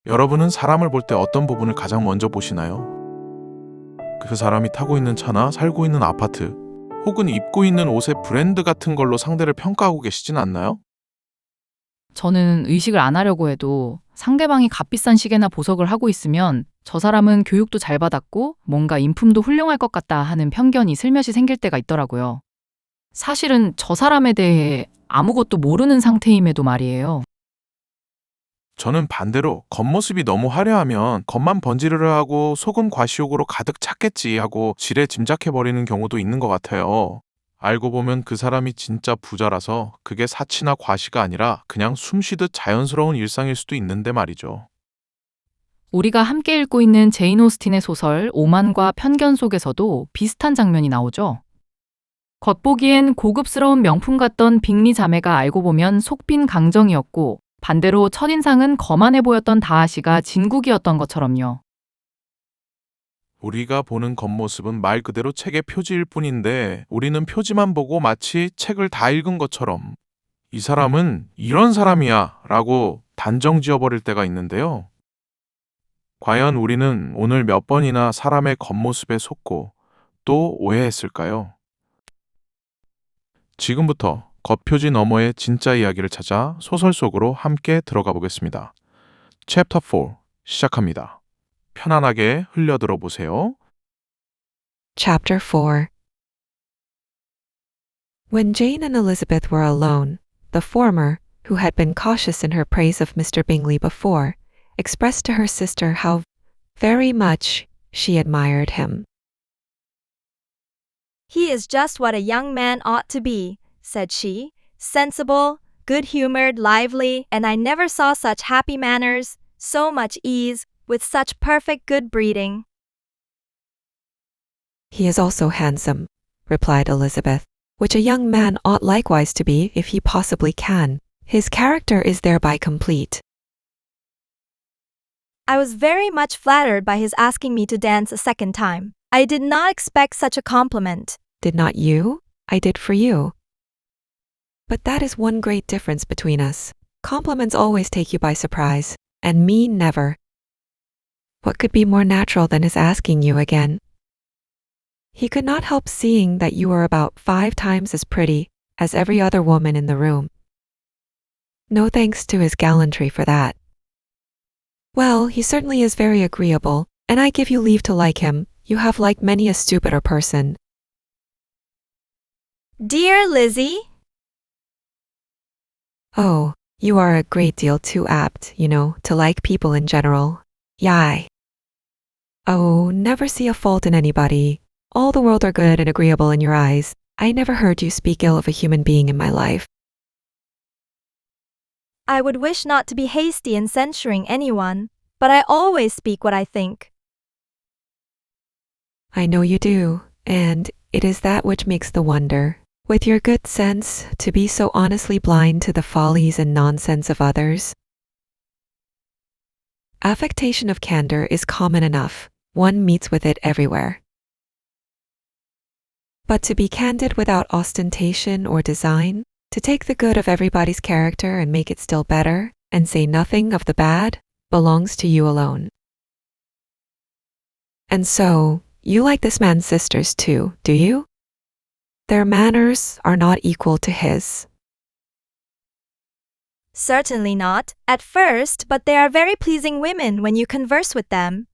여러분은 사람을 볼 때 어떤 부분을 가장 먼저 보시나요? 그 사람이 타고 있는 차나 살고 있는 아파트, 혹은 입고 있는 옷의 브랜드 같은 걸로 상대를 평가하고 계시진 않나요? 저는 의식을 안 하려고 해도 상대방이 값비싼 시계나 보석을 하고 있으면 저 사람은 교육도 잘 받았고 뭔가 인품도 훌륭할 것 같다 하는 편견이 슬며시 생길 때가 있더라고요. 사실은 저 사람에 대해 아무것도 모르는 상태임에도 말이에요. 저는 반대로 겉모습이 너무 화려하면 겉만 번지르르 하고 속은 과시욕으로 가득 찼겠지 하고 지레 짐작해버리는 경우도 있는 것 같아요. 알고 보면 그 사람이 진짜 부자라서 그게 사치나 과시가 아니라 그냥 숨쉬듯 자연스러운 일상일 수도 있는데 말이죠. 우리가 함께 읽고 있는 제인 오스틴의 소설 오만과 편견 속에서도 비슷한 장면이 나오죠. 겉보기엔 고급스러운 명품 같던 빅리 자매가 알고 보면 속빈 강정이었고 반대로 첫인상은 거만해 보였던 다아시가 진국이었던 것처럼요. 우리가 보는 겉모습은 말 그대로 책의 표지일 뿐인데 우리는 표지만 보고 마치 책을 다 읽은 것처럼 이 사람은 이런 사람이야 라고 단정 지어버릴 때가 있는데요. 과연 우리는 오늘 몇 번이나 사람의 겉모습에 속고 또 오해했을까요? 지금부터 겉표지 너머의 진짜 이야기를 찾아 소설 속으로 함께 들어가 보겠습니다. 챕터 4 시작합니다. 편안하게 흘려들어 보세요. Chapter 4 When Jane and Elizabeth were alone, the former, who had been cautious in her praise of Mr. Bingley before, expressed to her sister how very much she admired him. "He is just what a young man ought to be," said she, "sensible, good-humored, lively, and I never saw such happy manners, so much ease, with such perfect good breeding." He is also handsome, replied Elizabeth, which a young man ought likewise to be if he possibly can. His character is thereby complete. "I was very much flattered by his asking me to dance a second time. I did not expect such a compliment." Did not you? I did for you. But that is one great difference between us. Compliments always take you by surprise, and me never. What could be more natural than his asking you again? He could not help seeing that you were about 5 times as pretty as every other woman in the room. No thanks to his gallantry for that. Well, he certainly is very agreeable, and I give you leave to like him. You have liked many a stupider person. "Dear Lizzie," Oh, you are a great deal too apt, you know, to like people in general. Yai. Oh, never see a fault in anybody. All the world are good and agreeable in your eyes. I never heard you speak ill of a human being in my life. "I would wish not to be hasty in censuring anyone, but I always speak what I think." I know you do, and it is that which makes the wonder. With your good sense, to be so honestly blind to the follies and nonsense of others. Affectation of candor is common enough. One meets with it everywhere. But to be candid without ostentation or design, to take the good of everybody's character and make it still better, and say nothing of the bad, belongs to you alone. And so, you like this man's sisters too, do you? Their manners are not equal to his. "Certainly not, at first, but they are very pleasing women when you converse with them.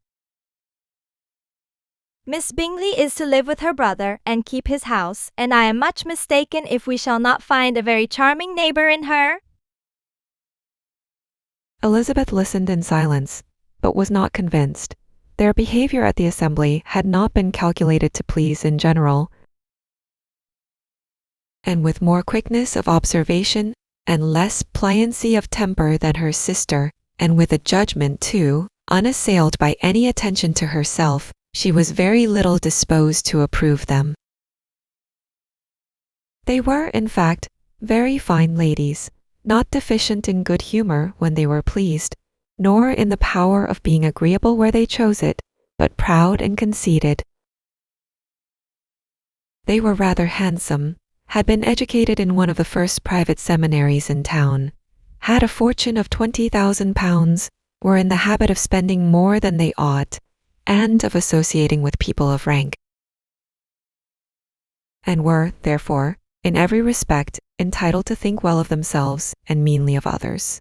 Miss Bingley is to live with her brother and keep his house, and I am much mistaken if we shall not find a very charming neighbor in her." Elizabeth listened in silence, but was not convinced. Their behavior at the assembly had not been calculated to please in general, and with more quickness of observation and less pliancy of temper than her sister, and with a judgment, too, unassailed by any attention to herself, she was very little disposed to approve them. They were, in fact, very fine ladies, not deficient in good humor when they were pleased, nor in the power of being agreeable where they chose it, but proud and conceited. They were rather handsome, had been educated in one of the first private seminaries in town, had a fortune of £20,000, were in the habit of spending more than they ought and of associating with people of rank, and were, therefore, in every respect, entitled to think well of themselves and meanly of others.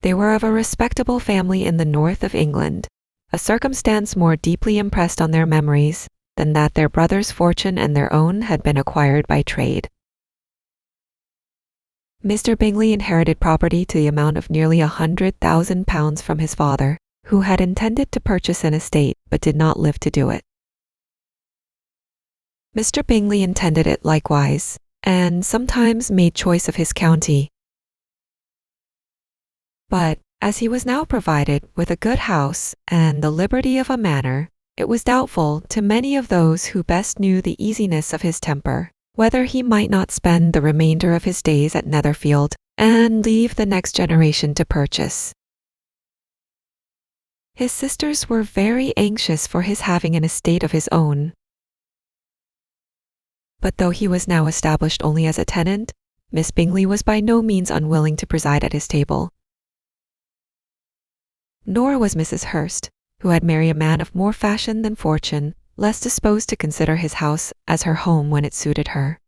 They were of a respectable family in the north of England, a circumstance more deeply impressed on their memories than that their brother's fortune and their own had been acquired by trade. Mr. Bingley inherited property to the amount of nearly £100,000 from his father, who had intended to purchase an estate but did not live to do it. Mr. Bingley intended it likewise, and sometimes made choice of his county. But as he was now provided with a good house and the liberty of a manor, it was doubtful to many of those who best knew the easiness of his temper, whether he might not spend the remainder of his days at Netherfield and leave the next generation to purchase. His sisters were very anxious for his having an estate of his own. But though he was now established only as a tenant, Miss Bingley was by no means unwilling to preside at his table. Nor was Mrs. Hurst, who had married a man of more fashion than fortune, less disposed to consider his house as her home when it suited her.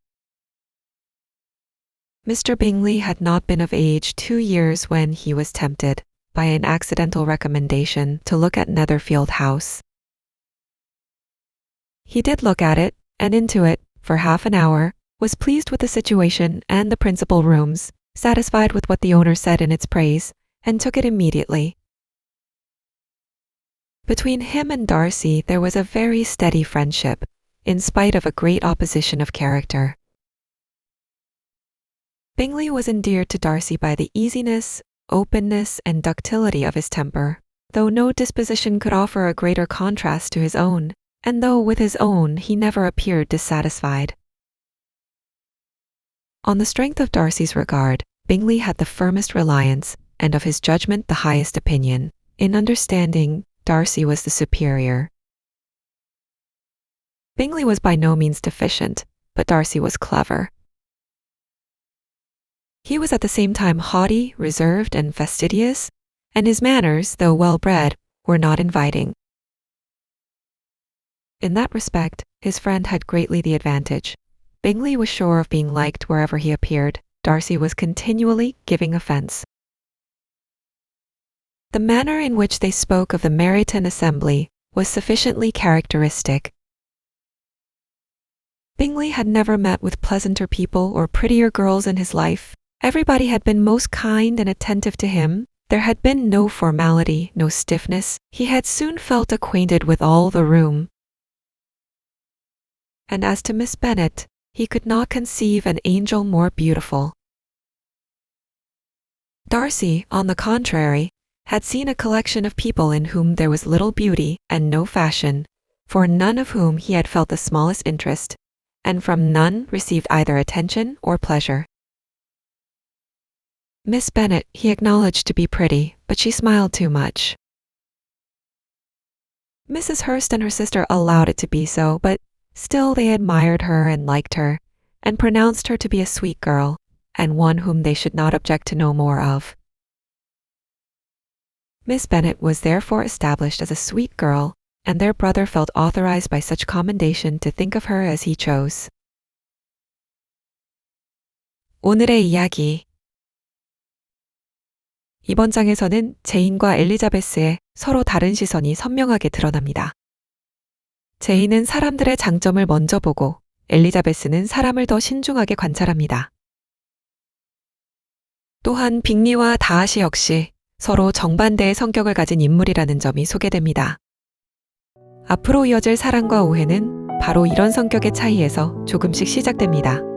Mr. Bingley had not been of age 2 years when he was tempted, by an accidental recommendation, to look at Netherfield House. He did look at it, and into it, for half an hour, was pleased with the situation and the principal rooms, satisfied with what the owner said in its praise, and took it immediately. Between him and Darcy there was a very steady friendship, in spite of a great opposition of character. Bingley was endeared to Darcy by the easiness, openness, and ductility of his temper, though no disposition could offer a greater contrast to his own, and though with his own he never appeared dissatisfied. On the strength of Darcy's regard, Bingley had the firmest reliance, and of his judgment the highest opinion. In understanding, Darcy was the superior. Bingley was by no means deficient, but Darcy was clever. He was at the same time haughty, reserved, and fastidious, and his manners, though well-bred, were not inviting. In that respect, his friend had greatly the advantage. Bingley was sure of being liked wherever he appeared. Darcy was continually giving offence. The manner in which they spoke of the Meryton Assembly was sufficiently characteristic. Bingley had never met with pleasanter people or prettier girls in his life. Everybody had been most kind and attentive to him. There had been no formality, no stiffness. He had soon felt acquainted with all the room. And as to Miss Bennet, he could not conceive an angel more beautiful. Darcy, on the contrary, had seen a collection of people in whom there was little beauty and no fashion, for none of whom he had felt the smallest interest, and from none received either attention or pleasure. Miss Bennet he acknowledged to be pretty, but she smiled too much. Mrs. Hurst and her sister allowed it to be so, but still they admired her and liked her, and pronounced her to be a sweet girl, and one whom they should not object to know more of. Miss Bennet was therefore established as a sweet girl, and their brother felt authorized by such commendation to think of her as he chose. 오늘의 이야기. 이번 장에서는 제인과 엘리자베스의 서로 다른 시선이 선명하게 드러납니다. 제인은 사람들의 장점을 먼저 보고 엘리자베스는 사람을 더 신중하게 관찰합니다. 또한 빅리와 다아시 역시 서로 정반대의 성격을 가진 인물이라는 점이 소개됩니다. 앞으로 이어질 사랑과 오해는 바로 이런 성격의 차이에서 조금씩 시작됩니다.